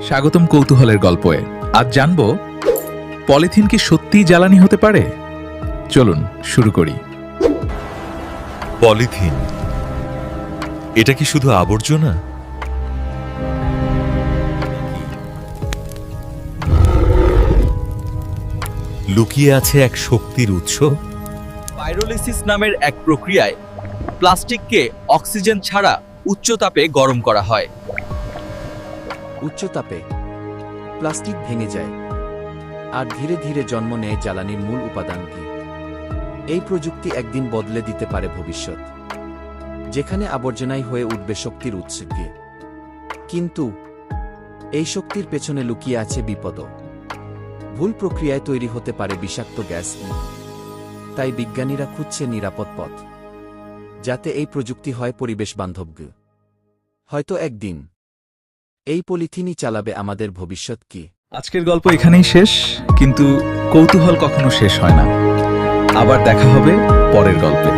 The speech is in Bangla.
স্বাগতম কৌতূহলের গল্পে। আজ জানব পলিথিন কি সত্যিই জ্বালানি হতে পারে। চলুন শুরু করি। পলিথিন, এটা কি শুধু আবর্জনা? লুকিয়ে আছে এক শক্তির উৎস। পাইরোলিসিস নামের এক প্রক্রিয়ায় প্লাস্টিককে অক্সিজেন ছাড়া উচ্চ তাপে গরম করা হয়। উচ্চ তাপে প্লাস্টিক ভেঙে যায় আর ধীরে ধীরে জন্ম নেয় জ্বালানির মূল উপাদান ঘি। এই প্রযুক্তি একদিন বদলে দিতে পারে ভবিষ্যৎ, যেখানে আবর্জনাই হয়ে উঠবে শক্তির উৎস ঘি। কিন্তু এই শক্তির পেছনে লুকিয়ে আছে বিপদও। ভুল প্রক্রিয়ায় তৈরি হতে পারে বিষাক্ত গ্যাস। তাই বিজ্ঞানীরা খুঁজছে নিরাপদ পথ, যাতে এই প্রযুক্তি হয় পরিবেশ বান্ধব। হয়তো একদিন এই পলিথিনই চালাবে আমাদের ভবিষ্যৎ। কি আজকের গল্প এখানেই শেষ, কিন্তু কৌতূহল কখনো শেষ হয় না। আবার দেখা হবে পরের গল্পে।